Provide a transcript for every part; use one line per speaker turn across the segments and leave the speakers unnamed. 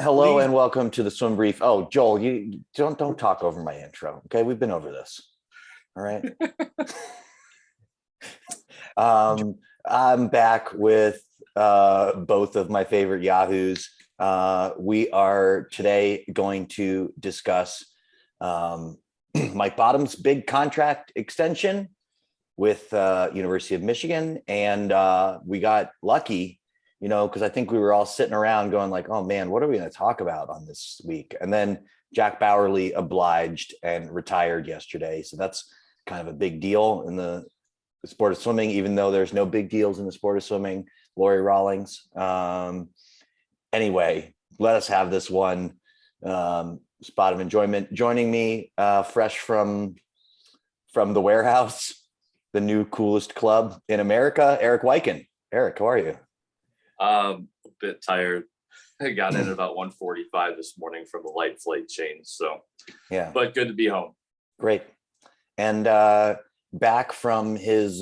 Hello and welcome to the swim brief. Oh, Joel, you don't talk over my intro. Okay, we've been over this. All right. I'm back with both of my favorite Yahoos. We are today going to discuss Mike Bottom's big contract extension with University of Michigan, and we got lucky. Because I think we were all sitting around going like, oh man, what are we going to talk about on this week? And then Jack Bauerle obliged and retired yesterday. So that's kind of a big deal in the sport of swimming, even though there's no big deals in the sport of swimming. Lori Rawlings. Anyway, let us have this one spot of enjoyment. Joining me fresh from the warehouse, the new coolest club in America, Eric Weichen. Eric, how are you?
A bit tired. I got in at about 1:45 this morning from a light flight change. So,
yeah,
but good to be home.
Great. And back from his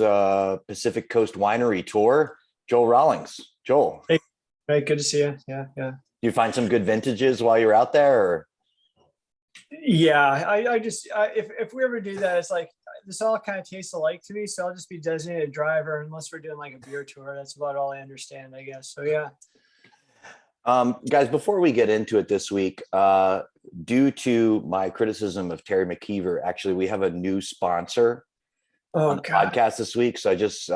Pacific Coast Winery tour, Joel Rawlings. Joel.
Hey, good to see you. Yeah.
You find some good vintages while you're out there? Or?
Yeah, I just if we ever do that, it's like this all kind of tastes alike to me. So I'll just be designated driver unless we're doing like a beer tour. That's about all I understand, I guess. So yeah.
Guys, before we get into it this week, due to my criticism of Terry McKeever, actually we have a new sponsor on the podcast this week. So I just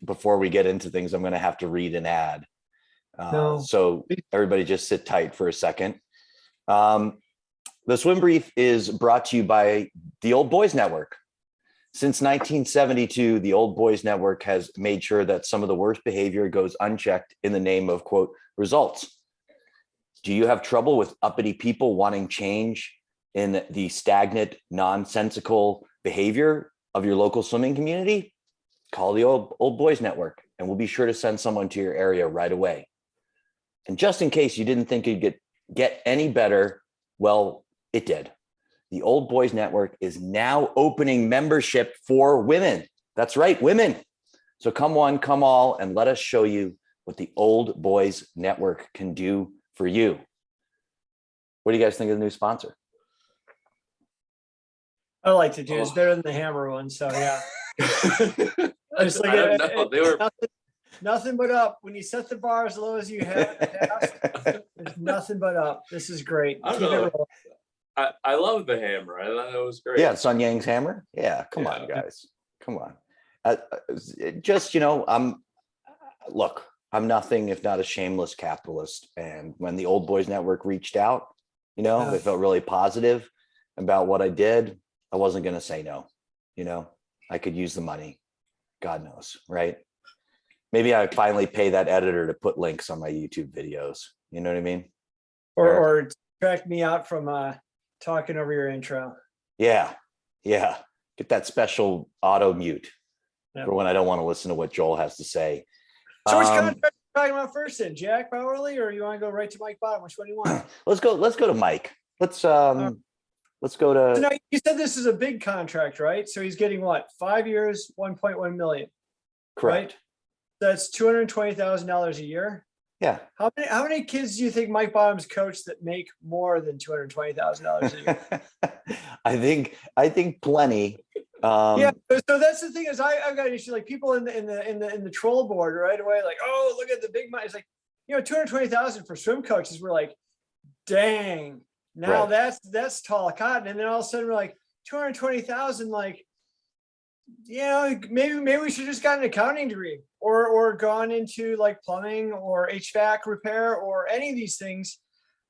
before we get into things, I'm going to have to read an ad. So everybody just sit tight for a second. The Swim Brief is brought to you by the Old Boys Network. Since 1972, the Old Boys Network has made sure that some of the worst behavior goes unchecked in the name of, quote, results. Do you have trouble with uppity people wanting change in the stagnant, nonsensical behavior of your local swimming community? Call the Old Boys Network, and we'll be sure to send someone to your area right away. And just in case you didn't think you'd get any better, well, it did. The Old Boys Network is now opening membership for women. That's right, women. So come one, come all, and let us show you what the Old Boys Network can do for you. What do you guys think of the new sponsor?
I like it, dude. It's better than the Hammer one. So yeah.
I don't know. They were
nothing but up. When you set the bar as low as you have, there's nothing but up. This is great.
I love the Hammer. I thought it was great.
Yeah, Sun Yang's Hammer. Yeah, come on, guys. Come on. I'm nothing if not a shameless capitalist. And when the Old Boys Network reached out, they felt really positive about what I did. I wasn't going to say no. I could use the money. God knows, right? Maybe I finally pay that editor to put links on my YouTube videos. You know what I mean?
Or track me out from talking over your intro.
Yeah. Get that special auto mute for when I don't want to listen to what Joel has to say.
So which contract are you talking about first then? Jack Bauerle, or you want to go right to Mike Bottom? Which one do you want?
Let's go to Mike. Let's go to.
So now you said this is a big contract, right? So he's getting what? 5 years, 1.1 million.
Correct.
Right? That's $220,000 a year.
Yeah.
How many kids do you think Mike Bottom's coached that make more than $220,000 a year?
I think plenty.
Yeah. So that's the thing is I've got an issue like people in the troll board right away like, oh, look at the big money. It's like, 220,000 for swim coaches. We're like, dang, now right. that's tall cotton. And then all of a sudden we're like 220,000, like, maybe we should just got an accounting degree or gone into like plumbing or HVAC repair or any of these things.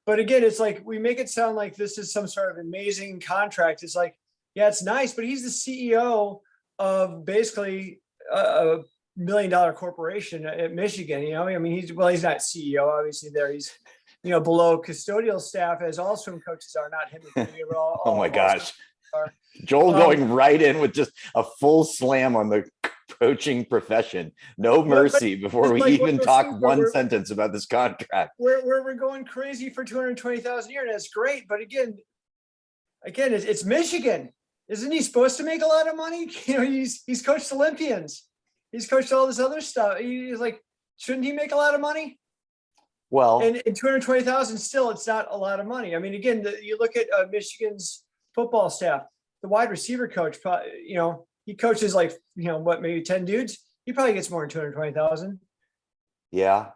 But again, it's like we make it sound like this is some sort of amazing contract. It's like, yeah, it's nice, but he's the CEO of basically a $1 million corporation at Michigan. I mean, he's not CEO, obviously. There, he's below custodial staff, as all swim coaches are. Not him.
Oh my gosh, Joel going right in with just a full slam on the coaching profession. No mercy before we even talk one sentence about this contract.
We're going crazy for 220,000 a year, and that's great. But again, it's Michigan. Isn't he supposed to make a lot of money? He's coached Olympians. He's coached all this other stuff. He's like, shouldn't he make a lot of money?
Well,
and 220,000 still, it's not a lot of money. I mean, again, you look at Michigan's football staff, the wide receiver coach, he coaches like, maybe 10 dudes. He probably gets more than 220,000.
yeah.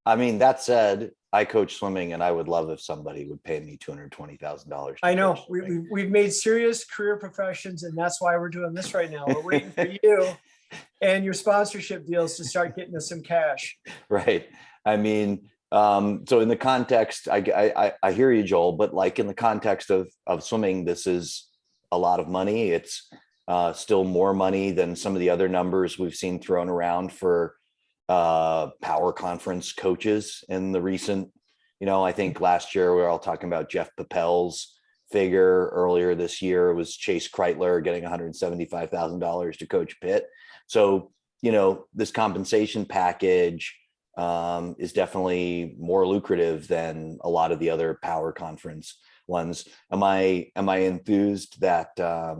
I mean, that said, I coach swimming, and I would love if somebody would pay me $220,000.
I know we've made serious career professions, and that's why we're doing this right now. We're waiting for you and your sponsorship deals to start getting us some cash.
Right. I mean, so in the context, I hear you, Joel, but like in the context of swimming, this is a lot of money. It's still more money than some of the other numbers we've seen thrown around for power conference coaches in the recent, I think last year we were all talking about Jeff Papel's figure. Earlier this year it was Chase Kreitler getting $175,000 to coach Pitt. So, this compensation package is definitely more lucrative than a lot of the other power conference ones. Am I enthused that a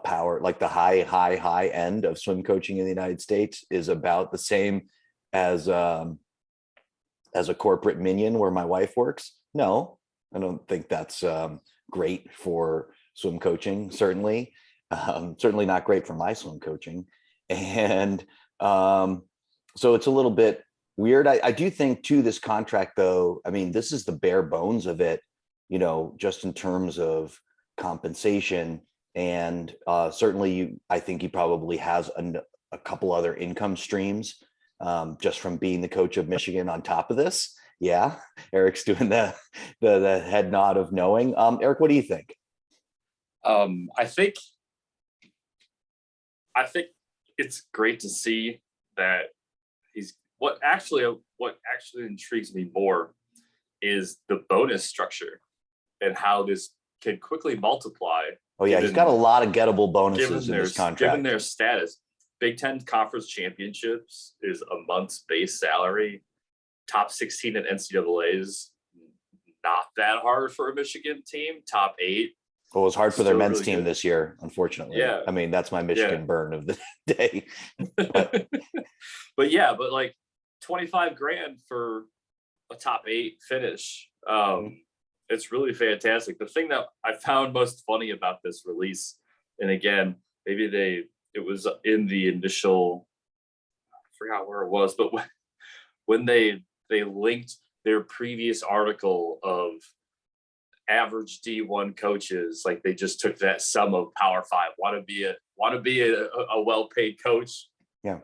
power, like the high end of swim coaching in the United States is about the same as a corporate minion where my wife works? No, I don't think that's great for swim coaching. Certainly not great for my swim coaching. And so it's a little bit weird. I do think too, this contract though, I mean, this is the bare bones of it, just in terms of compensation. And certainly I think he probably has a couple other income streams just from being the coach of Michigan on top of this. Yeah. Eric's doing the head nod of knowing. Eric, what do you think?
I think it's great to see that what actually intrigues me more is the bonus structure and how this can quickly multiply.
Oh yeah, he's got a lot of gettable bonuses in his contract.
Given their status, Big Ten Conference Championships is a month's base salary. Top 16 at NCAA's not that hard for a Michigan team. Top 8.
Well, it was hard for their men's team this year, unfortunately.
Yeah.
I mean, that's my Michigan burn of the day.
But like 25 grand for a top 8 finish. It's really fantastic. The thing that I found most funny about this release, and again, maybe it was in the initial, I forgot where it was, but when they linked their previous article of average D1 coaches, like they just took that sum of Power 5, want to be a well-paid coach.
Yeah.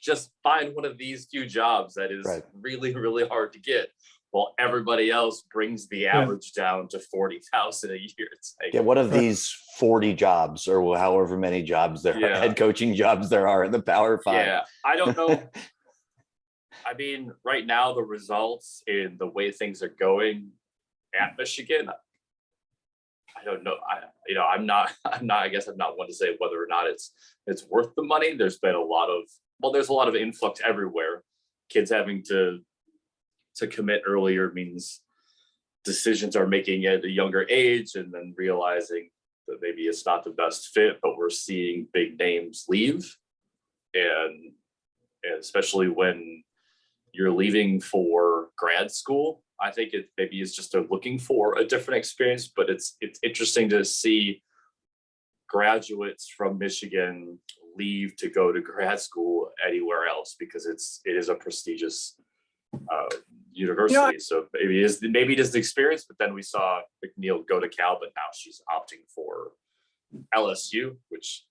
Just find one of these few jobs that is really, really hard to get. While everybody else brings the average down to 40,000 a year. It's like,
one of these 40 jobs or however many jobs there are, head coaching jobs there are in the Power 5.
Yeah, I don't know. I mean, right now the results and the way things are going at Michigan, I don't know. I'm not. I guess I'm not one to say whether or not it's worth the money. There's been a lot of influx everywhere. Kids having to commit earlier means decisions are making at a younger age, and then realizing that maybe it's not the best fit, but we're seeing big names leave. And especially when you're leaving for grad school, I think it maybe is just looking for a different experience, but it's interesting to see graduates from Michigan leave to go to grad school else because it is a prestigious university. So maybe it is the experience, but then we saw McNeil go to Cal, but now she's opting for LSU, which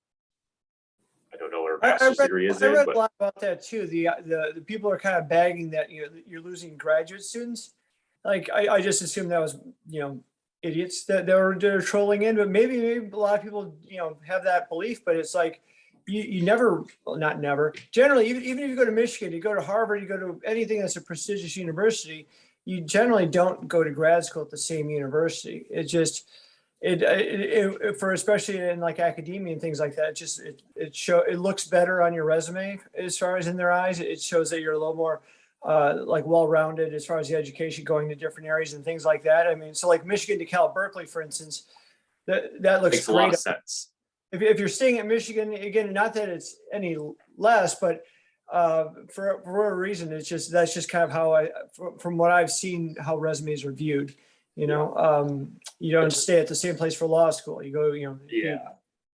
I don't know what her master's degree is.
I read a lot about that too. The people are kind of bagging that you're losing graduate students. Like I just assumed that was idiots that they're trolling in, but maybe a lot of people have that belief, but it's like you never, well, not never. Generally, even if you go to Michigan, you go to Harvard, you go to anything that's a prestigious university, you generally don't go to grad school at the same university. It just for especially in like academia and things like that, it looks better on your resume as far as in their eyes. It shows that you're a little more like well-rounded as far as the education, going to different areas and things like that. I mean, so like Michigan to Cal Berkeley, for instance, that looks
makes
great.
A lot of sense.
If you're staying at Michigan, again, not that it's any less, but for a reason. That's just kind of how from what I've seen, how resumes are viewed. You don't stay at the same place for law school. You go,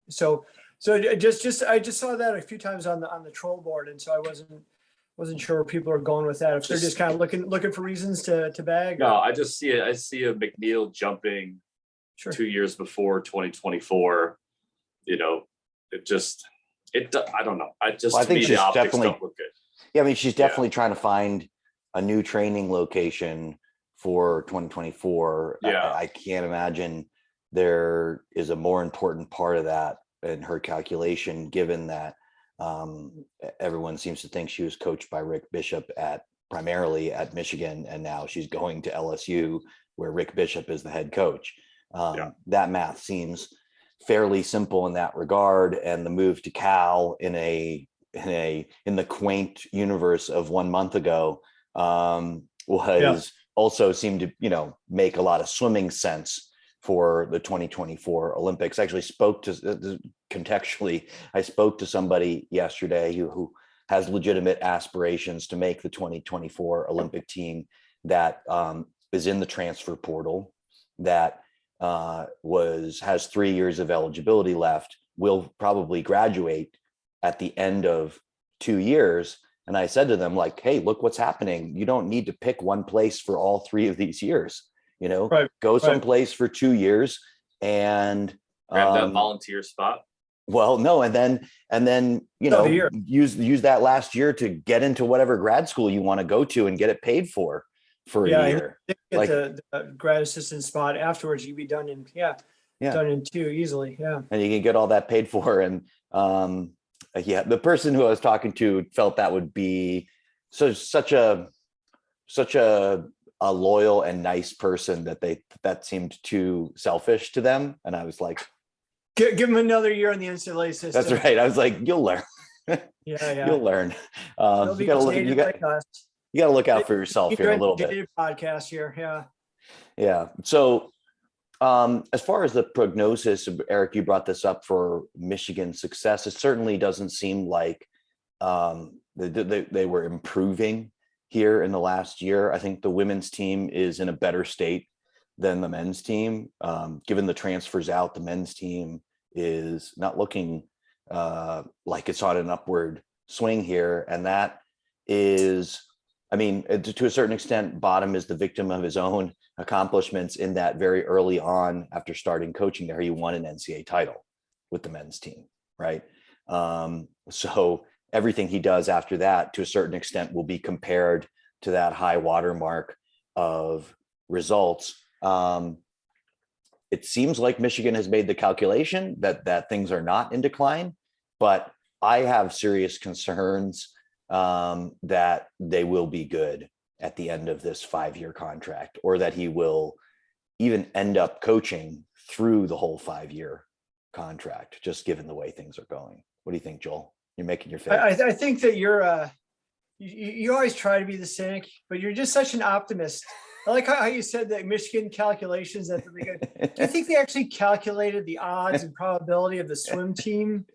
So I just saw that a few times on the troll board, and so I wasn't sure where people are going with that. If they're just kind of looking for reasons to bag.
No, I just see it. I see a McNeil jumping 2 years before 2024. I don't know. I think the optics don't look good.
Yeah, I mean, she's definitely trying to find a new training location for 2024.
Yeah.
I can't imagine there is a more important part of that in her calculation, given that everyone seems to think she was coached by Rick Bishop primarily at Michigan, and now she's going to LSU, where Rick Bishop is the head coach. That math seems fairly simple in that regard, and the move to Cal in the quaint universe of 1 month ago was also seemed to make a lot of swimming sense for the 2024 Olympics. I actually spoke to I spoke to somebody yesterday who has legitimate aspirations to make the 2024 Olympic team, that is in the transfer portal, that has 3 years of eligibility left, will probably graduate at the end of 2 years. And I said to them, like, hey, look what's happening. You don't need to pick one place for all 3 of these years. Go someplace for 2 years and
grab that volunteer spot.
Well, no, and then use that last year to get into whatever grad school you want to go to and get it paid for a year.
Get the grad assistant spot afterwards. You'd be done in done in 2 easily. Yeah, and
you can get all that paid for. And the person who I was talking to felt that would be such a loyal and nice person that seemed too selfish to them. And I was like,
give them another year in the NCAA system.
That's right. I was like, you'll learn. You'll learn. You gotta look out for yourself here a little bit.
Podcast here.
Yeah. So as far as the prognosis, Eric, you brought this up for Michigan's success. It certainly doesn't seem like they were improving here in the last year. I think the women's team is in a better state than the men's team. Given the transfers out, the men's team is not looking like it's on an upward swing here. And that is, I mean, to a certain extent, Bottom is the victim of his own accomplishments, in that very early on, after starting coaching there, he won an NCAA title with the men's team, right? So everything he does after that, to a certain extent, will be compared to that high watermark of results. It seems like Michigan has made the calculation that things are not in decline, but I have serious concerns that they will be good at the end of this 5-year contract, or that he will even end up coaching through the whole 5-year contract, just given the way things are going. What do you think, Joel? You're making your face.
I think that you're you always try to be the cynic, but you're just such an optimist. I like how you said that Michigan calculations that do you think they actually calculated the odds and probability of the swim team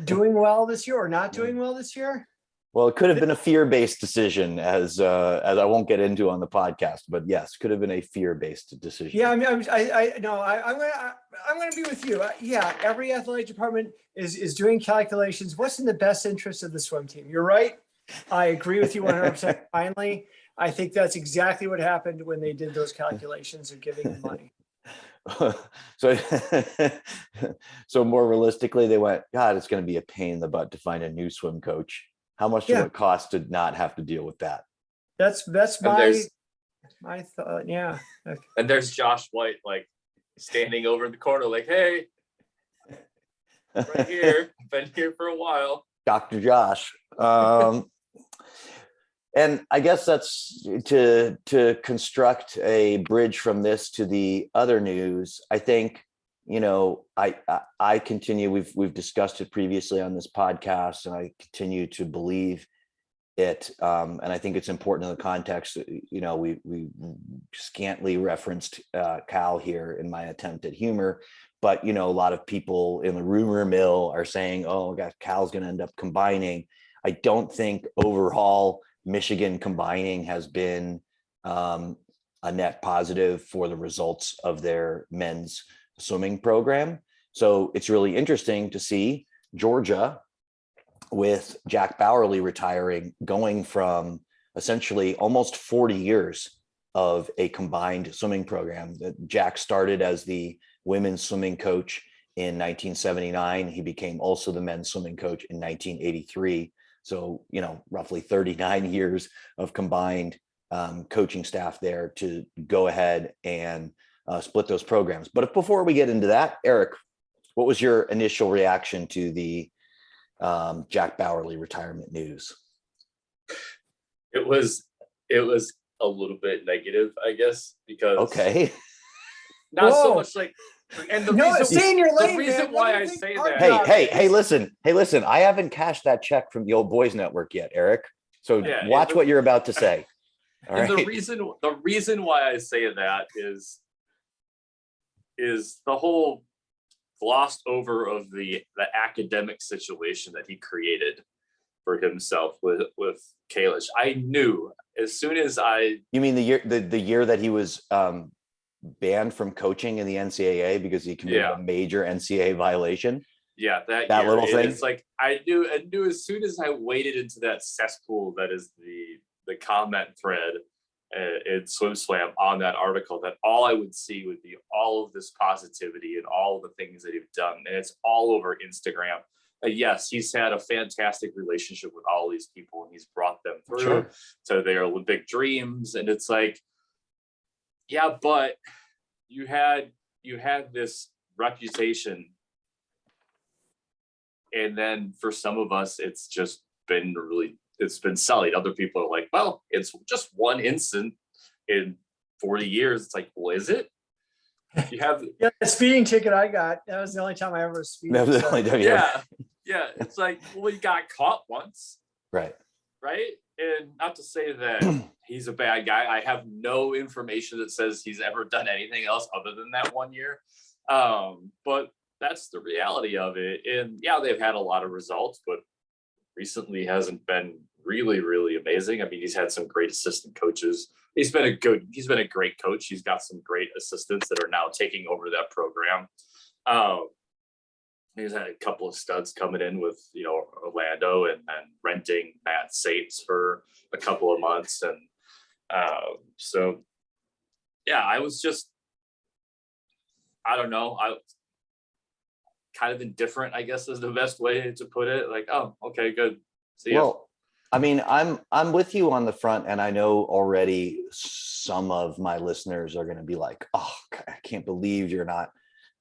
doing well this year or not doing well this year?
Well, it could have been a fear-based decision, as I won't get into on the podcast, but yes, could have been a fear-based decision.
Yeah, I mean, I'm going to be with you. Every athletic department is doing calculations. What's in the best interest of the swim team? You're right. I agree with you 100%. Finally, I think that's exactly what happened when they did those calculations of giving them money.
So more realistically, they went, God, it's going to be a pain in the butt to find a new swim coach. How much does it cost to not have to deal with that?
That's my thought. Yeah.
And there's Josh White, like, standing over in the corner, like, hey, right here, been here for a while.
Dr. Josh. And I guess that's to construct a bridge from this to the other news. I think, I continue, we've discussed it previously on this podcast, and I continue to believe it. And I think it's important in the context, we scantily referenced Cal here in my attempt at humor, but, a lot of people in the rumor mill are saying, oh, God, Cal's going to end up combining. I don't think overall Michigan combining has been a net positive for the results of their men's swimming program. So it's really interesting to see Georgia, with Jack Bauerle retiring, going from essentially almost 40 years of a combined swimming program. Jack started as the women's swimming coach in 1979. He became also the men's swimming coach in 1983. So, roughly 39 years of combined coaching staff there to go ahead and split those programs. But before we get into that, Eric, what was your initial reaction to the Jack Bauerle retirement news?
It was a little bit negative, I guess, because
okay,
not so much like, and the reason why I say that.
Hey, listen. I haven't cashed that check from the old boys network yet, Eric. So watch what you're about to say. All right.
The reason why I say that is the whole glossed over of the academic situation that he created for himself with Kalish. I knew as soon as
You mean the year that he was banned from coaching in the NCAA because he committed a major NCAA violation?
Yeah, that year,
little thing.
It's like I knew as soon as I waded into that cesspool that is the comment thread in Swim Swam on that article, that all I would see would be all of this positivity and all of the things that he's done, and it's all over Instagram. Yes, he's had a fantastic relationship with all these people, and he's brought them through to their Olympic dreams. And it's like, yeah, but you had this reputation, and then for some of us, it's just been sullied. Other people are like, well, it's just one instant in 40 years. It's like, well, is it? You have
the speeding ticket I got. That was the only time I ever speeded.
That was the only time,
yeah. It's like, well, you got caught once,
right?
And not to say that he's a bad guy. I have no information that says he's ever done anything else other than that 1 year. But that's the reality of it. And yeah, they've had a lot of results, but recently hasn't been really, really amazing. I mean, he's had some great assistant coaches. He's been a great coach. He's got some great assistants that are now taking over that program. He's had a couple of studs coming in with, Orlando and renting Matt Sates for a couple of months. And so, yeah, I was just, I don't know. I kind of indifferent, I guess, is the best way to put it. Like, oh, okay, good. See ya.
Well, I mean, I'm with you on the front, and I know already some of my listeners are going to be like, oh, I can't believe you're not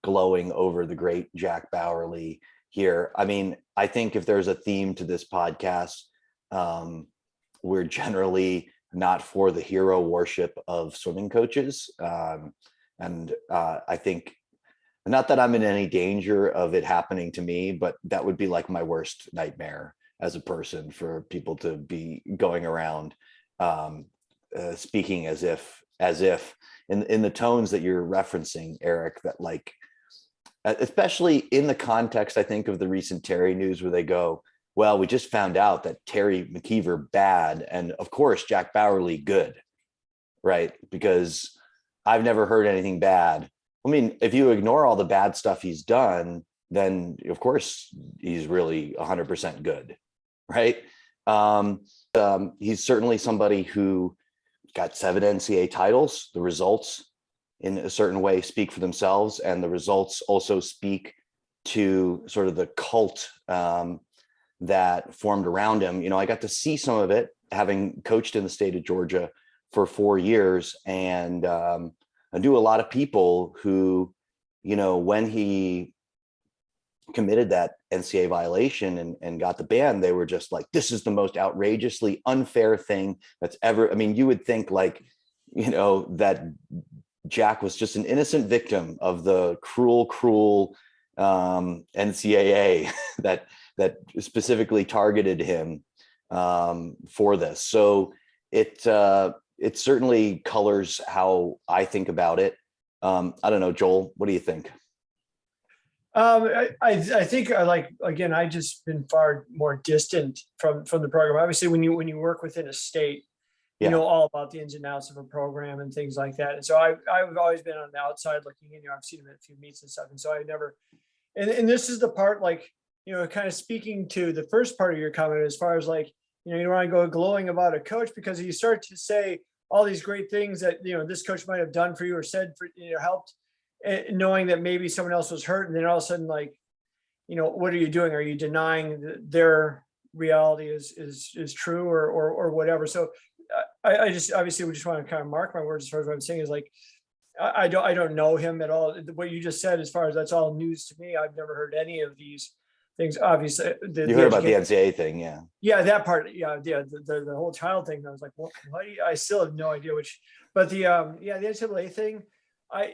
glowing over the great Jack Bauerle here. I mean, I think if there's a theme to this podcast, we're generally not for the hero worship of swimming coaches. And I think, not that I'm in any danger of it happening to me, but that would be like my worst nightmare as a person, for people to be going around speaking as if in the tones that you're referencing, Eric, that like, especially in the context, I think, of the recent Terry news, where they go, well, we just found out that Terry McKeever bad, and of course Jack Bauerle good, right? Because I've never heard anything bad. I mean, if you ignore all the bad stuff he's done, then of course he's really 100% good, right? He's certainly somebody who got 7 NCAA titles. The results in a certain way speak for themselves, and the results also speak to sort of the cult that formed around him. I got to see some of it, having coached in the state of Georgia for 4 years, and I knew a lot of people who, when he committed that NCAA violation and got the ban, they were just like, this is the most outrageously unfair thing that's ever. I mean, you would think like, that Jack was just an innocent victim of the cruel NCAA that specifically targeted him for this. So it certainly colors how I think about it. I don't know, Joel, what do you think?
I think again, I just been far more distant from the program. Obviously, when you work within a state, you know all about the ins and outs of a program and things like that. And so I've always been on the outside looking in. I've seen him at a few meets and stuff. And so I never, and this is the part, like, kind of speaking to the first part of your comment, as far as like, you don't want to go glowing about a coach, because you start to say all these great things that, this coach might have done for you or said for, helped, knowing that maybe someone else was hurt. And then all of a sudden, like, what are you doing? Are you denying their reality is true or whatever? So I just obviously we just want to kind of mark my words as far as what I'm saying is like, I don't know him at all. What you just said, as far as that's all news to me. I've never heard any of these things. Obviously,
you heard about the NCAA thing, yeah.
Yeah, that part, yeah. The whole child thing. I was like, what? I still have no idea which. But the NCAA thing, I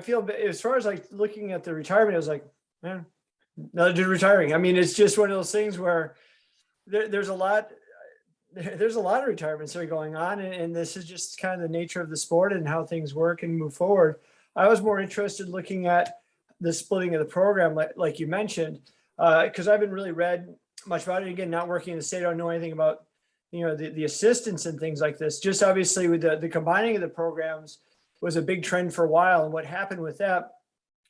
feel as far as like looking at the retirement, I was like, man, another dude retiring. I mean, it's just one of those things where there's a lot of retirements that are going on, and this is just kind of the nature of the sport and how things work and move forward. I was more interested looking at the splitting of the program, like you mentioned, because I haven't really read much about it. Again, not working in the state, I don't know anything about the assistants and things like this. Just obviously with the combining of the programs was a big trend for a while, and what happened with that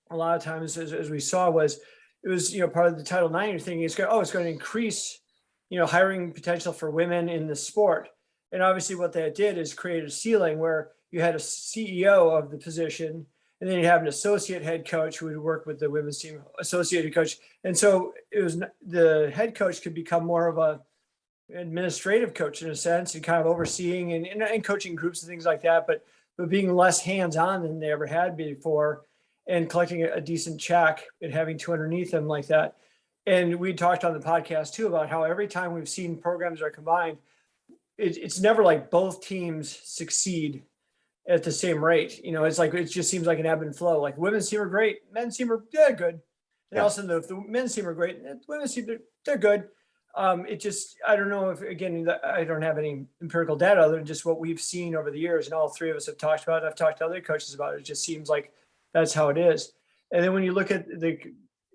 a lot of times, as we saw, was it was part of the Title IX. You're thinking it's going to increase hiring potential for women in the sport. And obviously what that did is create a ceiling where you had a CEO of the position, and then you have an associate head coach who would work with the women's team, associated coach. And so it was, the head coach could become more of a administrative coach in a sense, and kind of overseeing and coaching groups and things like that, but being less hands-on than they ever had before, and collecting a decent check and having two underneath them like that. And we talked on the podcast too about how every time we've seen programs are combined, it's never like both teams succeed at the same rate. It's like, it just seems like an ebb and flow. Like women's team are great, men's team are good. And also if the men's team are great, women's team, they're good. It just, I don't know if, again, I don't have any empirical data other than just what we've seen over the years. And all three of us have talked about it. I've talked to other coaches about it. It just seems like that's how it is. And then when you look at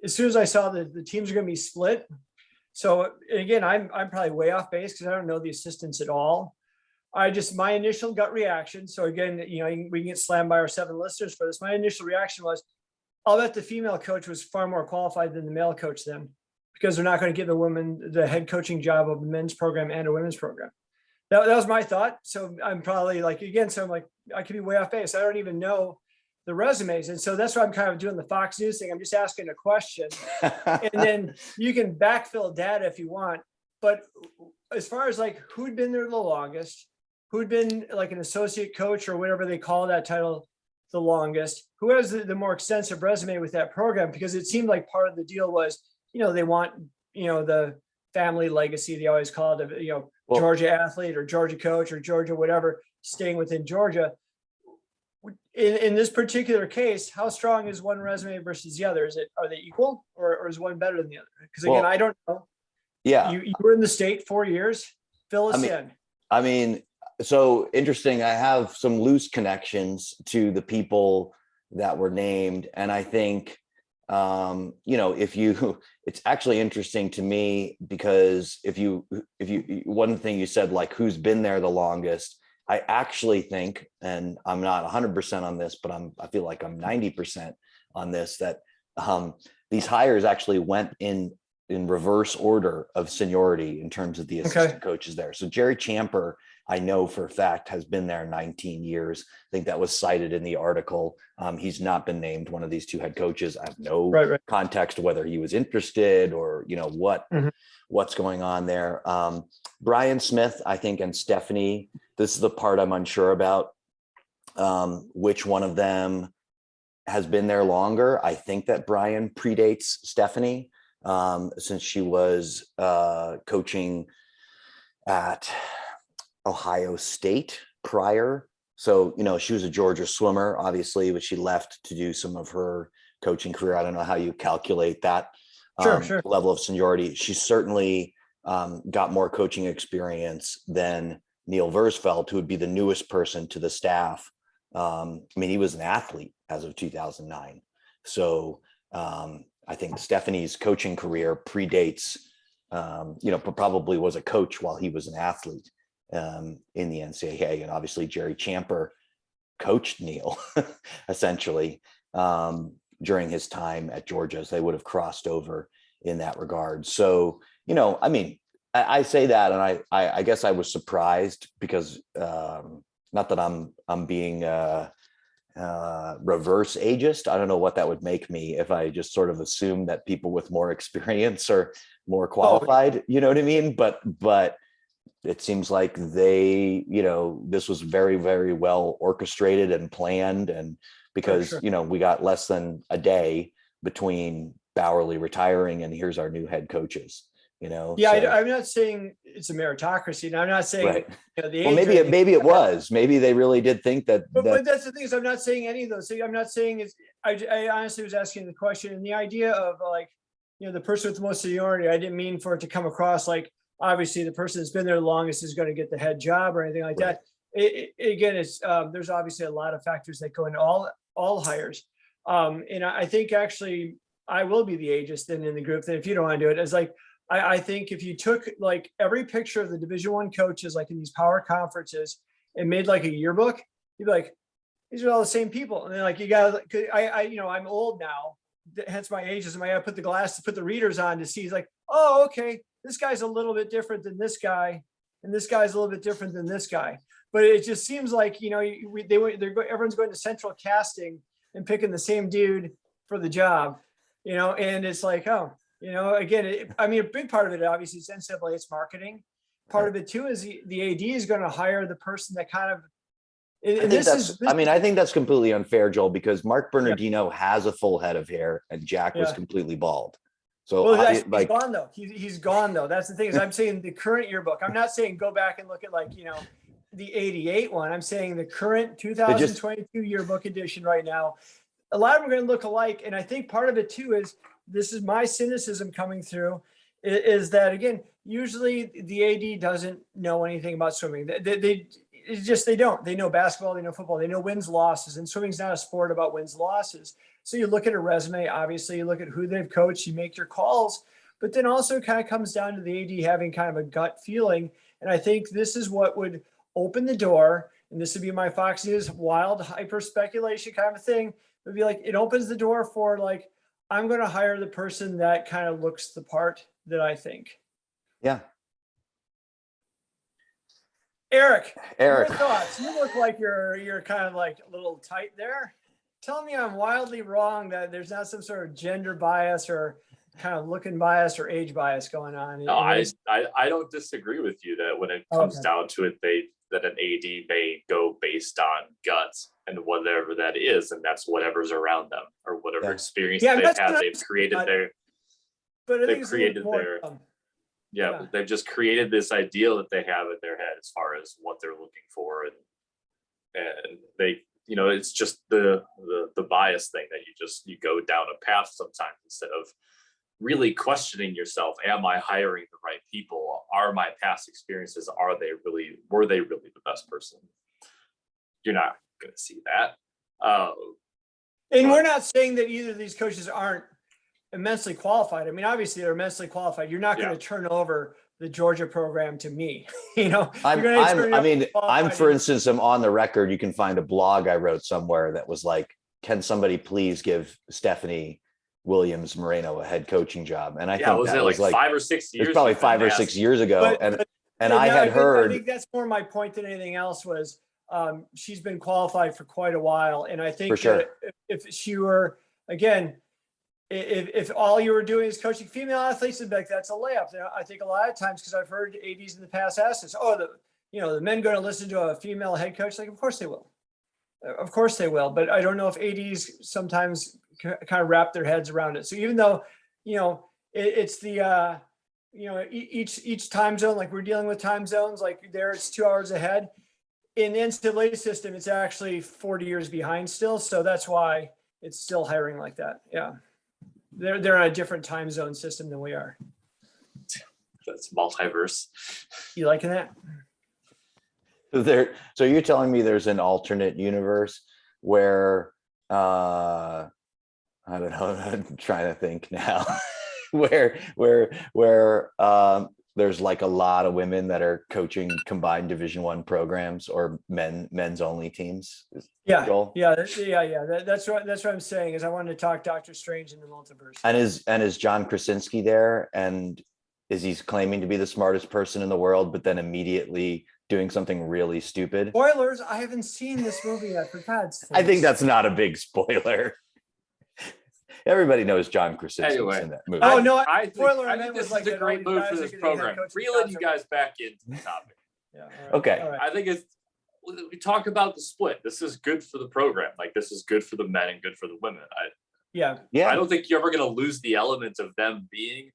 as soon as I saw that the teams are going to be split. So again, I'm probably way off base because I don't know the assistants at all. My initial gut reaction. So again, we can get slammed by our 7 listeners for this. My initial reaction was, I'll bet the female coach was far more qualified than the male coach then, because they're not going to give the women the head coaching job of a men's program and a women's program. That was my thought. So I'm probably like, again, so I'm like, I could be way off base. I don't even know the resumes. And so that's why I'm kind of doing the Fox News thing. I'm just asking a question and then you can backfill data if you want. But as far as like who'd been there the longest, who'd been like an associate coach or whatever they call that title the longest, who has the more extensive resume with that program, because it seemed like part of the deal was, they want, the family legacy, they always call it, Georgia athlete or Georgia coach or Georgia whatever, staying within Georgia. In this particular case, how strong is one resume versus the other? Are they equal, or is one better than the other? Because again, I don't know.
Yeah.
You were in the state 4 years. Fill us in.
I mean, so interesting. I have some loose connections to the people that were named. And I think, it's actually interesting to me because if you, one thing you said, like who's been there the longest, I actually think, and I'm not 100% on this, but I feel like I'm 90% on this, that these hires actually went in reverse order of seniority in terms of the assistant coaches there. So Jerry Champer, I know for a fact, has been there 19 years. I think that was cited in the article. He's not been named one of these 2 head coaches. I have no context whether he was interested or, what's going on there. Brian Smith, I think, and Stephanie, this is the part I'm unsure about, which one of them has been there longer. I think that Brian predates Stephanie, since she was coaching at Ohio State prior. So, she was a Georgia swimmer, obviously, but she left to do some of her coaching career. I don't know how you calculate that level of seniority. She certainly got more coaching experience than Neil Versfeld, who would be the newest person to the staff. He was an athlete as of 2009. So, I think Stephanie's coaching career predates, probably was a coach while he was an athlete in the NCAA. And obviously Jerry Champer coached Neil essentially during his time at Georgia, as they would have crossed over in that regard. So, I mean, I say that, and I guess I was surprised because not that I'm being reverse ageist. I don't know what that would make me if I just sort of assume that people with more experience are more qualified. You know what I mean? But it seems like they, this was very, very well orchestrated and planned, and because
Sure.
we got less than a day between Bauerle retiring and here's our new head coaches.
Yeah, I'm not saying it's a meritocracy, and I'm not saying
right.
the
Well,
age
maybe it was. Maybe they really did think that.
But that's the thing, is I'm not saying any of those things. I'm not saying it's. I honestly was asking the question, and the idea of like, the person with the most seniority. I didn't mean for it to come across like obviously the person that's been there the longest is going to get the head job or anything like
Right.
that. Again, it's there's obviously a lot of factors that go into all hires, and I think actually I will be the ageist in the group. That if you don't want to do it, it's like. I think if you took like every picture of the Division I coaches, like in these power conferences, and made like a yearbook, you'd be like, these are all the same people. And then like, you got, I'm old now, hence my ageism. I got to put the glasses, put the readers on to see. He's like, oh, okay, this guy's a little bit different than this guy, and this guy's a little bit different than this guy. But it just seems like everyone's going to central casting and picking the same dude for the job, and it's like, oh. Again, a big part of it, obviously, is NCAA, it's marketing. Part of it too is the AD is going to hire the person that kind of.
I think that's completely unfair, Joel, because Mark Bernardino has a full head of hair and Jack was completely bald. So
he's gone though. He's gone though. That's the thing, is I'm saying the current yearbook. I'm not saying go back and look at the 88 one. I'm saying the current 2022 yearbook edition right now. A lot of them are going to look alike, and I think part of it too is. This is my cynicism coming through, is that again, usually the AD doesn't know anything about swimming. They don't. They know basketball, they know football, they know wins, losses, and swimming's not a sport about wins, losses. So you look at a resume, obviously, you look at who they've coached, you make your calls, but then also it kind of comes down to the AD having kind of a gut feeling. And I think this is what would open the door, and this would be my Fox News wild hyper speculation kind of thing. It would be like, it opens the door for like, I'm going to hire the person that kind of looks the part that I think.
Yeah.
Eric, your thoughts? You look like you're kind of like a little tight there. Tell me I'm wildly wrong, that there's not some sort of gender bias or kind of looking bias or age bias going on.
No, I don't disagree with you that when it comes down to it, that an AD may go based on guts and whatever that is, and that's whatever's around them or whatever experience they've had. They've created they've just created this ideal that they have in their head as far as what they're looking for, and they, it's just the bias thing that you go down a path sometimes instead of really questioning yourself. Am I hiring the right people? Are my past experiences, were they really the best person? You're not going to see that.
And we're not saying that either of these coaches aren't immensely qualified. I mean, obviously they're immensely qualified. You're not going to turn over the Georgia program to me.
I'm for instance, I'm on the record. You can find a blog I wrote somewhere that was like, can somebody please give Stephanie Williams Moreno a head coaching job? And I think that was like
5 or 6 years.
It's probably 5 or 6 years ago. And I had heard.
I think that's more my point than anything else was she's been qualified for quite a while. And I think that if she were, again, if all you were doing is coaching female athletes, like that's a layup. I think a lot of times, because I've heard ADs in the past ask this, the men going to listen to a female head coach? Like, of course they will. Of course they will. But I don't know if ADs sometimes kind of wrap their heads around it. So even though, it's the, each time zone, like we're dealing with time zones, like there it's 2 hours ahead. In the NCAA system, it's actually 40 years behind still. So that's why it's still hiring like that. Yeah. They're on a different time zone system than we are.
That's multiverse.
You liking that?
So you're telling me there's an alternate universe where I don't know. I'm trying to think now where there's like a lot of women that are coaching combined Division I programs or men's only teams.
Yeah,
Joel?
That's what I'm saying is I wanted to talk Doctor Strange in the multiverse.
And is John Krasinski there? And is he claiming to be the smartest person in the world, but then immediately doing something really stupid?
Spoilers, I haven't seen this movie yet, for God's sake.
I think that's not a big spoiler. Everybody knows John Krasinski's
Anyway.
in that movie.
Oh no,
I
spoiler, I
think
meant
this
was
is
like
a
that
great
all
move
these
for
guys
this
are gonna be head
program.
coaches
Reeling you
jobs.
guys back into the topic.
Yeah, all right,
Okay.
all right.
I think we talk about the split. This is good for the program. Like, this is good for the men and good for the women.
Yeah.
I don't think you're ever going to lose the element of them being.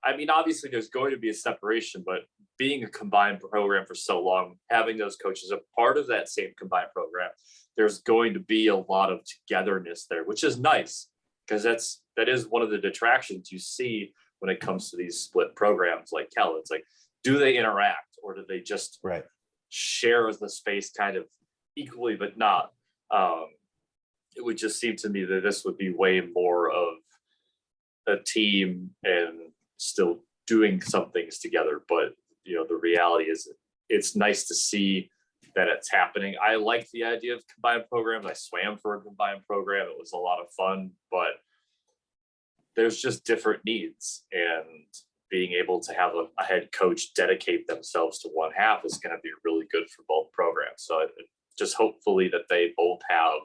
I mean, obviously, there's going to be a separation, but being a combined program for so long, having those coaches a part of that same combined program, there's going to be a lot of togetherness there, which is nice, because that is one of the detractions you see when it comes to these split programs like Cal. It's like, do they interact, or do they just
Right.
share the space kind of equally, but not? It would just seem to me that this would be way more of a team and still doing some things together. But the reality is, it's nice to see that it's happening. I like the idea of combined programs. I swam for a combined program. It was a lot of fun, but there's just different needs, and being able to have a head coach dedicate themselves to one half is going to be really good for both programs. So just hopefully that they both have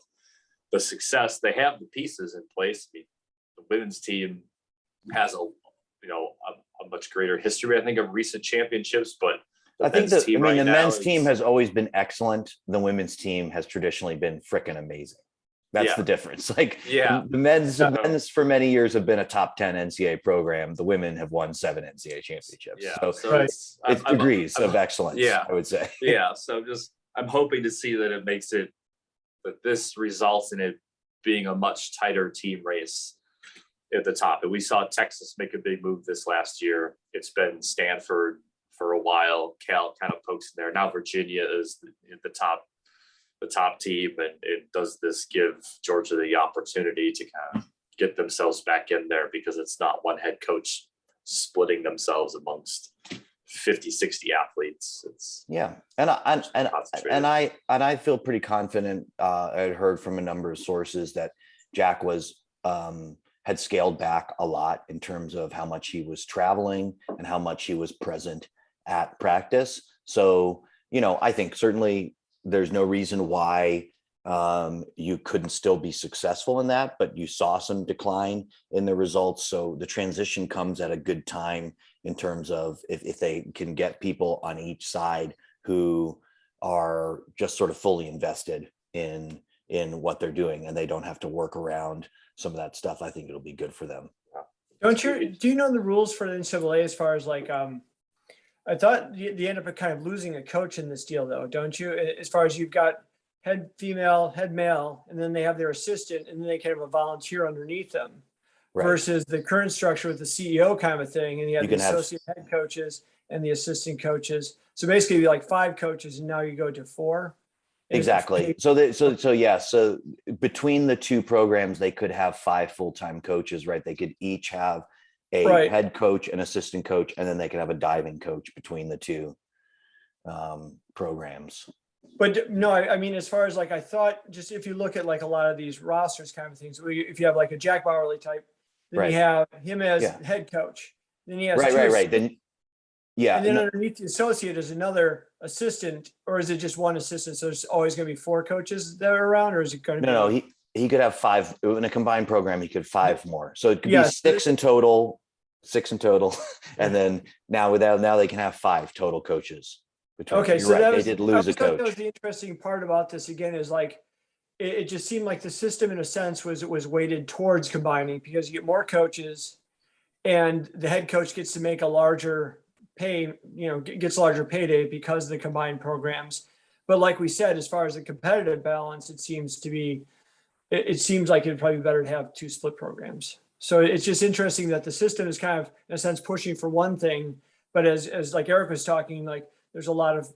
the success. They have the pieces in place. I mean, the women's team has a much greater history, I think, of recent championships, but
I think the men's team
is,
has always been excellent. The women's team has traditionally been freaking amazing. That's the difference. Like, the men's for many years have been a top 10 NCAA program. The women have won 7 NCAA championships.
Yeah,
so
right.
it's degrees of excellence.
Yeah.
I would say.
Yeah, so I'm hoping to see that that this results in it being a much tighter team race at the top. And we saw Texas make a big move this last year. It's been Stanford for a while. Cal kind of pokes in there. Now Virginia is the top team, and does this give Georgia the opportunity to kind of get themselves back in there, because it's not one head coach splitting themselves amongst 50, 60 athletes. It's
and I feel pretty confident. I'd heard from a number of sources that Jack had scaled back a lot in terms of how much he was traveling and how much he was present at practice. So, I think certainly there's no reason why you couldn't still be successful in that, but you saw some decline in the results. So the transition comes at a good time in terms of if they can get people on each side who are just sort of fully invested in what they're doing, and they don't have to work around some of that stuff. I think it'll be good for them.
Do you know the rules for the NCAA as far as like, I thought they end up kind of losing a coach in this deal though, don't you? As far as you've got head female, head male, and then they have their assistant, and then they can have a volunteer underneath them. Right. Versus the current structure with the CEO kind of a thing, and you have the associate head coaches and the assistant coaches. So basically, like 5 coaches, and now you go to 4.
Exactly. So between the two programs, they could have 5 full-time coaches, right? They could each have a head coach, an assistant coach, and then they could have a diving coach between the two programs.
But no, I mean, as far as like, I thought, just if you look at like a lot of these rosters kind of things, if you have like a Jack Bauerle type, then you have him as head coach. Then he has
right. Then
and then underneath the associate is another assistant, or is it just one assistant? So there's always going to be 4 coaches that are around, or is it going to be?
No, he could have 5 in a combined program. He could 5 more, so it could be 6 in total. 6 in total, and then now they can have 5 total coaches.
Okay, so
they did lose a coach.
That was the interesting part about this. Again, is like it just seemed like the system, in a sense, was weighted towards combining, because you get more coaches, and the head coach gets to make a larger pay. Gets a larger payday because of the combined programs. But like we said, as far as the competitive balance, it seems like it'd probably be better to have 2 split programs. So it's just interesting that the system is kind of, in a sense, pushing for one thing, but as like Eric was talking, like there's a lot of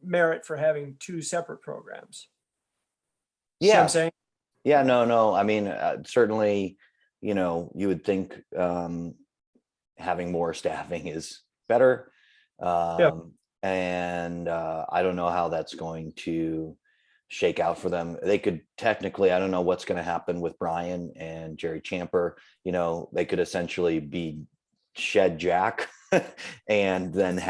merit for having 2 separate programs.
Yeah.
See what I'm saying?
Yeah, no. I mean, certainly, you would think having more staffing is better. And I don't know how that's going to shake out for them. They could technically, I don't know what's going to happen with Brian and Jerry Champer. They could essentially be shed Jack and then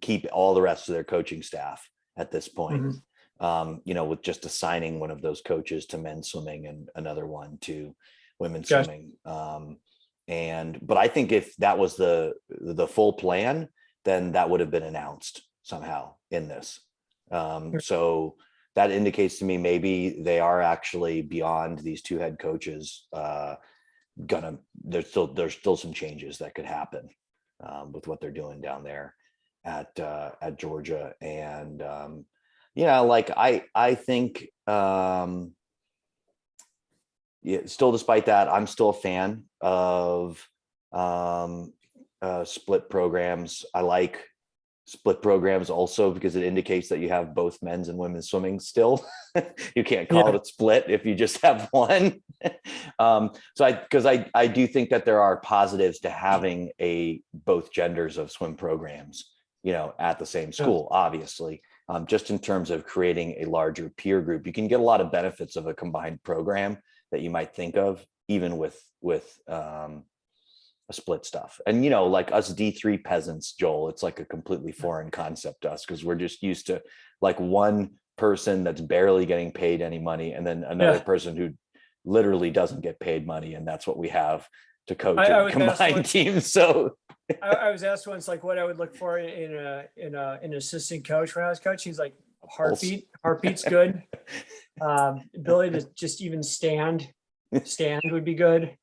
keep all the rest of their coaching staff at this point. With just assigning one of those coaches to men's swimming and another one to women's swimming. But I think if that was the full plan, then that would have been announced somehow in this. So that indicates to me maybe they are actually beyond these two head coaches. There's still some changes that could happen with what they're doing down there at Georgia. And I think still, despite that, I'm still a fan of split programs. I like split programs also because it indicates that you have both men's and women's swimming still. You can't call it a split if you just have one. Because I do think that there are positives to having both genders of swim programs, at the same school, obviously. Just in terms of creating a larger peer group, you can get a lot of benefits of a combined program that you might think of, even with a split stuff. And like us D3 peasants, Joel, it's like a completely foreign concept to us because we're just used to like one person that's barely getting paid any money and then another person who literally doesn't get paid money, and that's what we have to coach a combined team. So
I was asked once like what I would look for in an assistant coach when I was coaching. He's like, heartbeat's good. Ability to just even stand would be good.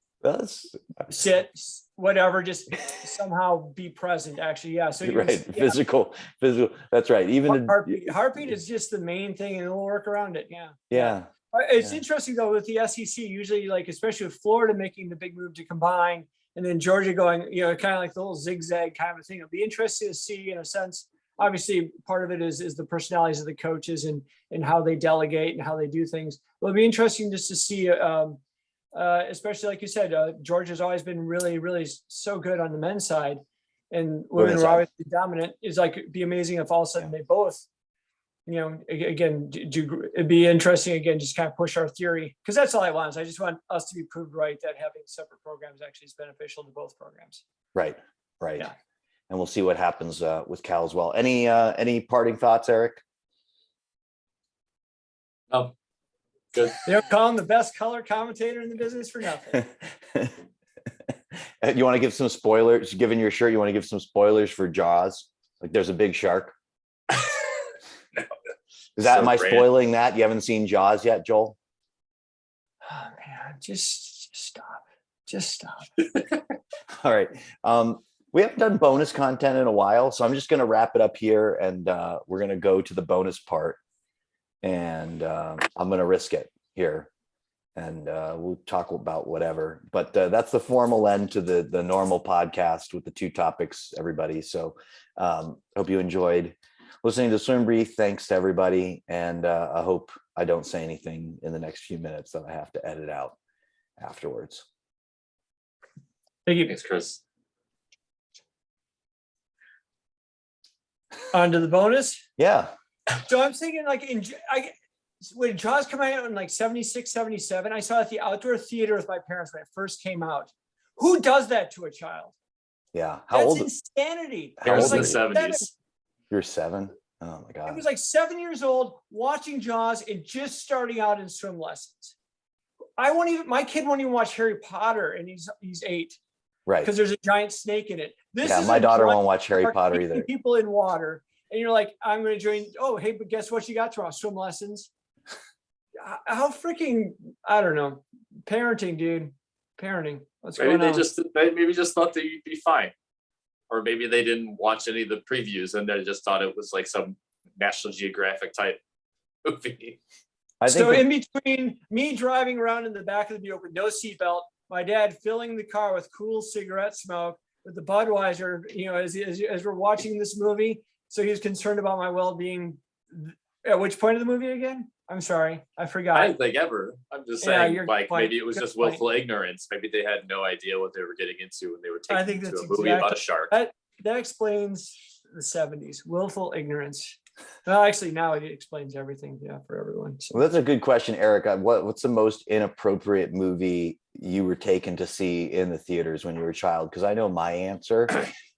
Sit, whatever, just somehow be present. Actually, yeah. So
right, physical. That's right. Even
heartbeat is just the main thing, and we'll work around it.
Yeah.
It's interesting though with the SEC. Usually, like especially with Florida making the big move to combine, and then Georgia going, kind of like the little zigzag kind of thing. It'll be interesting to see, in a sense. Obviously, part of it is the personalities of the coaches and how they delegate and how they do things. It'll be interesting just to see. Especially like you said, Georgia's always been really, really so good on the men's side, and women were obviously dominant. It's like it'd be amazing if all of a sudden they both, again, it'd be interesting again, just kind of push our theory, because that's all I want. Is I just want us to be proved right that having separate programs actually is beneficial to both programs.
Right. Yeah. And we'll see what happens with Cal as well. Any parting thoughts, Eric?
No. Good.
They don't call him the best color commentator in the business for nothing.
You want to give some spoilers? Given your shirt, you want to give some spoilers for Jaws? Like there's a big shark. Am I spoiling that? You haven't seen Jaws yet, Joel?
Oh man, just stop. Just stop.
All right. We haven't done bonus content in a while, so I'm just going to wrap it up here, and we're going to go to the bonus part. And I'm going to risk it here, and we'll talk about whatever. But that's the formal end to the normal podcast with the two topics, everybody. So hope you enjoyed listening to Swim Brief. Thanks to everybody, and I hope I don't say anything in the next few minutes that I have to edit out afterwards.
Thank you. Thanks, Chris.
On to the bonus.
Yeah.
So I'm thinking like when Jaws came out in like 76, 77, I saw it at the outdoor theater with my parents when it first came out. Who does that to a child?
Yeah.
That's insanity.
It was like 70s.
You're 7? Oh my God.
I was like 7 years old watching Jaws and just starting out in swim lessons. My kid won't even watch Harry Potter, and he's 8.
Right.
Because there's a giant snake in it.
My daughter won't watch Harry Potter either.
People in water. And you're like, I'm going to join. Oh, hey, but guess what you got tomorrow? Swim lessons. How freaking, I don't know. Parenting, dude. Parenting. What's going on?
Maybe just thought that you'd be fine. Or maybe they didn't watch any of the previews and they just thought it was like some National Geographic type movie.
So in between me driving around in the back of the Buick with no seatbelt, my dad filling the car with cool cigarette smoke with the Budweiser, as we're watching this movie. So he was concerned about my well-being At which point of the movie again? I'm sorry, I
I
forgot.
didn't think ever. I'm just
Yeah,
saying,
you're
like
fine.
maybe it was
Good
just
point.
willful ignorance. Maybe they had no idea what they were getting into when they were
I
taking
think
into
that's
a movie about a
exactly
shark.
that explains the 70s. Willful ignorance. Well, actually, now it explains everything. Yeah, for everyone. So.
Well, that's a good question, Erica. What's the most inappropriate movie you were taken to see in the theaters when you were a child? Because I know my answer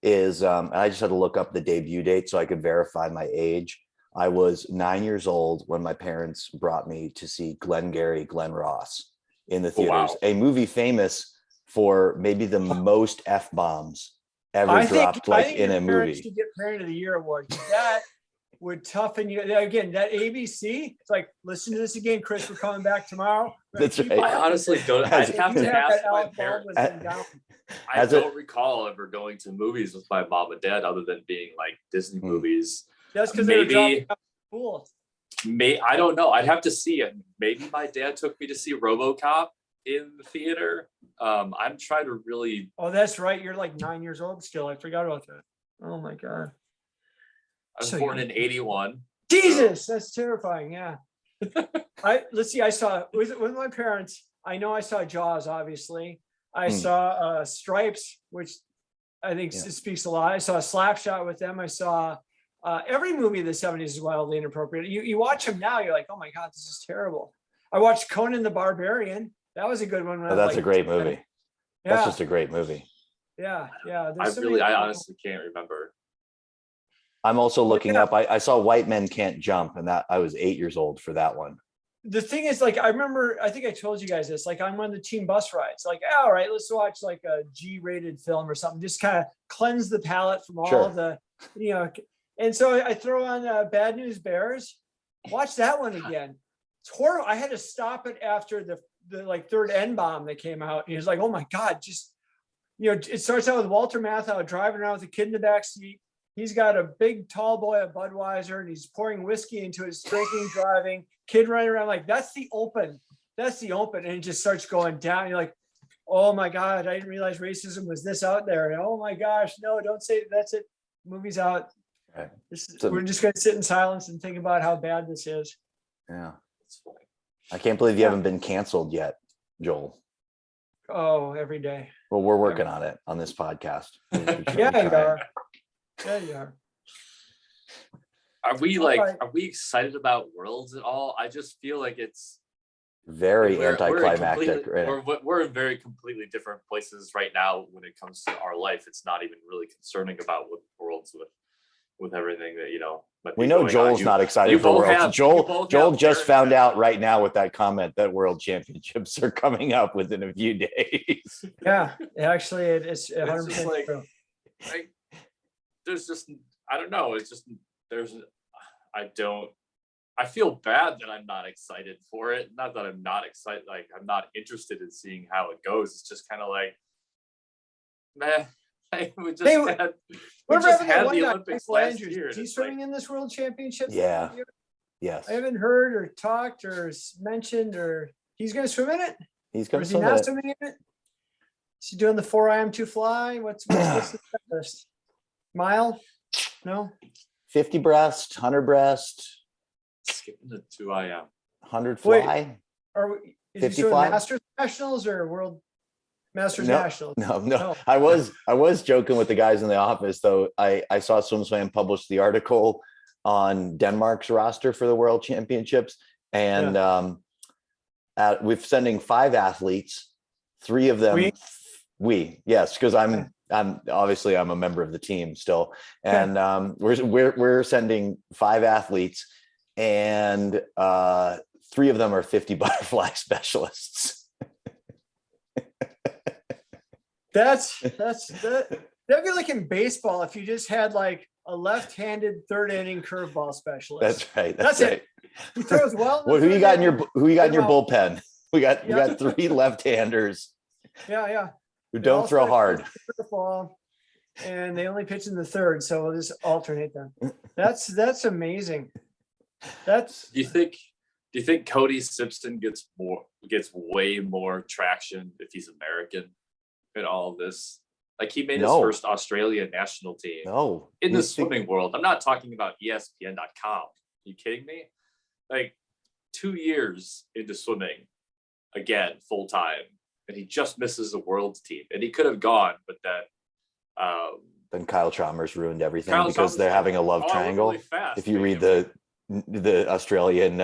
is, and I just had to look up the debut date so I could verify my age. I was 9 years old when my parents brought me to see Glengarry Glen Ross in the
Oh, wow.
theaters, a movie famous for maybe the most F bombs ever
I
dropped,
think
in
your
a
parents
movie.
should get Parent of the Year award. That would toughen you again. That ABC, it's like, listen to this again, Chris. We're coming back tomorrow.
That's right.
I honestly don't. I'd
As-
have
You
to
have
ask
that
my
Alec
parents.
Baldwin thing down.
I
As a-
don't recall ever going to movies with my mom and dad other than being like Disney
Hmm.
movies.
That's because they were
Maybe-
dropping out of school.
I don't know. I'd have to see it. Maybe my dad took me to see RoboCop in the theater. I'm trying to really.
Oh, that's right. You're like 9 years old still. I forgot about that. Oh my God.
I was
So
born
young.
in '81.
Jesus, that's terrifying. Yeah. Let's see. I saw with my parents. I know I saw Jaws, obviously. I saw Stripes, which I think speaks a lot. I saw Slapshot with them. I saw every movie of the 70s is wildly inappropriate. You watch them now, you're like, oh my God, this is terrible. I watched Conan the Barbarian. That was a good one.
Oh, that's a great movie.
Yeah,
That's just a great movie.
yeah. There's
I
so many
honestly can't remember.
I'm also looking
Yeah.
up. I saw White Men Can't Jump, and that I was 8 years old for that one.
The thing is, like, I remember, I think I told you guys this, like, I'm on the team bus rides, like, all right, let's watch like a G-rated film or something, just kind of cleanse the palate from all
Sure.
of the, and so I throw on Bad News Bears, watch that one again. It's horrible. I had to stop it after the like third N-bomb that came out. And he was like, oh my God, just, it starts out with Walter Matthau driving around with a kid in the back seat. He's got a big tall boy at Budweiser and he's pouring whiskey into his drinking, driving, kid running around. Like, that's the open. And it just starts going down. You're like, oh my God, I didn't realize racism was this out there. And oh my gosh, no, don't say it. That's it. Movie's out.
Right.
We're just going to sit in silence and think about how bad this is.
Yeah. I can't believe you haven't been canceled yet, Joel.
Oh, every day.
Well, we're working on it on this podcast.
Yeah, you are. Yeah, you are.
Are we
All right.
are we excited about Worlds at all? I just feel like it's
Very
we're
anticlimactic.
we're in very completely different places right now when it comes to our life. It's not even really concerning about what Worlds with everything that might
We
be
know
going on.
Joel's not excited for
both
Worlds.
have- you
Joel
both have
just
parents
found
that-
out right now with that comment that World Championships are coming up within a few days.
Yeah, actually, it's
It's
100%
just like,
true.
there's just I don't know. It's just I feel bad that I'm not excited for it. Not that I'm not excited, like I'm not interested in seeing how it goes. It's just kind of like, meh. We just
Hey,
had, we
Whatever
just
happened to
had
one
the
guy,
Olympics
Michael
last
Andrews?
year.
Is he
It's like,
swimming in this World Championship?
Yeah. Yes.
I haven't heard or talked or mentioned, or he's going to swim in it?
He's
Or
going
is
to
he
swim
not
it.
swimming in it? Is he doing the 4 IM 2 fly? What's the list? Mile? No?
50 breast, 100 breast,
skipping the 2 IM.
100
Wait.
fly.
Or is he
50
doing
fly?
Masters Nationals or World Masters
No,
Nationals?
No.
No.
I was joking with the guys in the office though. I saw SwimSwam publish the article on Denmark's roster for the World Championships, and we're sending 5 athletes. 3 of them, yes, because I'm obviously I'm a member of the team still, and we're sending 5 athletes, and 3 of them are 50 butterfly specialists.
That'd be like in baseball if you just had like a left-handed third inning curveball specialist.
That's right.
That's
right.
it. He throws well.
Well, who you got in your bullpen? We got
Yeah.
3 left-handers
Yeah.
who
They
don't
all
throw
start
hard.
curveball, and they only pitch in the third, so we'll just alternate them. That's amazing.
Do you think Cody Simpson gets way more traction if he's American in all of this? Like he made his
No.
first Australian national team
No.
in the swimming world. I'm not talking about ESPN.com. you kidding me? Like 2 years into swimming again, full time. And he just misses the world's team. And he could have gone, but
then Kyle Chalmers ruined everything
Kyle
because
Chalmers
they're having a
went
love triangle.
really fast,
If you read the Australian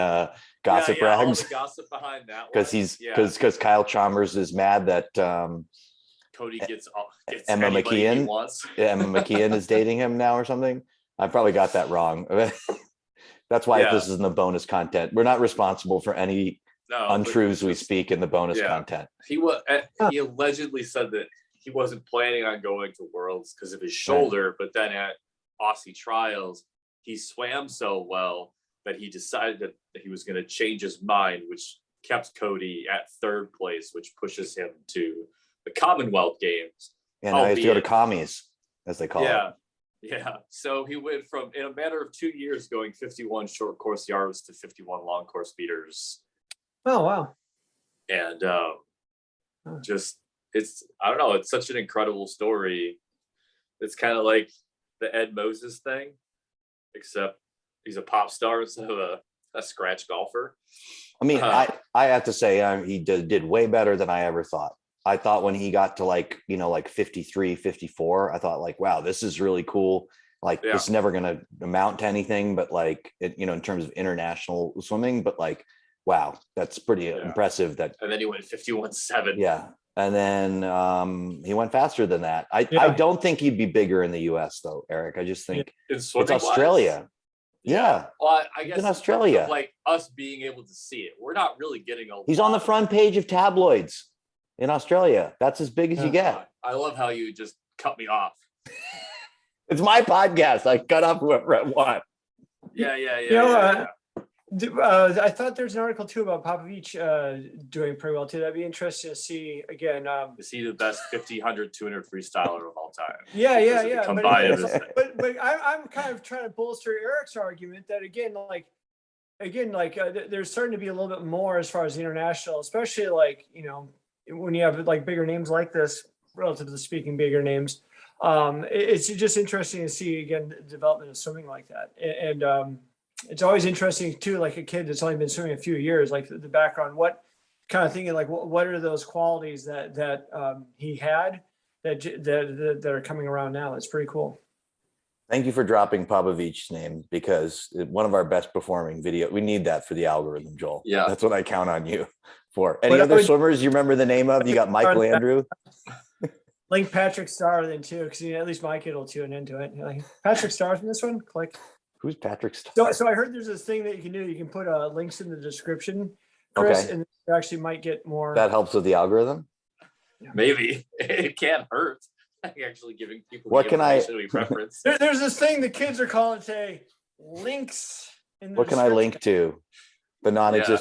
gossip
all
rags,
the gossip behind that
because Kyle Chalmers is mad that
Cody gets
Emma
anybody he
McKeon
wants.
Emma McKeon is dating him now or something. I probably got that wrong. That's why this is in the bonus content. We're not responsible for any untruths we speak in the bonus content.
He allegedly said that he wasn't planning on going to Worlds because of his shoulder, but then at Aussie trials, he swam so well that he decided that he was going to change his mind, which kept Cody at 3rd place, which pushes him to the Commonwealth Games.
And I used to go to commies, as they call it.
Yeah. So he went from, in a matter of 2 years, going 51 short course yards to 51 long course meters.
Oh, wow.
And I don't know, it's such an incredible story. It's kind of like the Ed Moses thing, except he's a pop star instead of a scratch golfer.
I mean, I have to say, he did way better than I ever thought. I thought when he got to like 53, 54, I thought like, wow, this is really cool. Like it's never going to amount to anything, but like, in terms of international swimming, but like, wow, that's pretty impressive. And
then he went 51.7.
Yeah. And then he went faster than that. I don't think he'd be bigger in the US though, Eric. I just think it's Australia. Yeah.
Well, I guess
in Australia,
like us being able to see it, we're not really getting
He's on the front page of tabloids in Australia. That's as big as you get.
I love how you just cut me off.
It's my podcast. I cut off whoever I want.
Yeah.
I thought there's an article too about Popovich doing pretty well too. That'd be interesting to see again.
Is he the best 50, 100, 200 freestyler of all time?
Yeah. But
I'm
I'm kind of trying to bolster Eric's argument that there's starting to be a little bit more as far as the international, especially when you have like bigger names like this, relatively speaking, bigger names. It's just interesting to see again the development of swimming like that, and it's always interesting too, like a kid that's only been swimming a few years, like the background, what kind of thinking, like what are those qualities that he had that are coming around now. It's pretty cool.
Thank you for dropping Popovich's name, because one of our best performing video, we need that for the algorithm, Joel.
Yeah.
That's what I count on you for. Any other swimmers you remember the name of? You got Michael Andrew.
Link Patrick Starr then too, because at least my kid will tune into it. Like, Patrick Starr's in this one. Click.
Who's Patrick Starr?
So I heard there's this thing that you can do. You can put links in the description, Chris, and you actually might get more.
That helps with the algorithm.
Maybe it can't hurt. Actually giving people
what can I
preference.
There's this thing the kids are calling today links.
What can I link to? The non-existent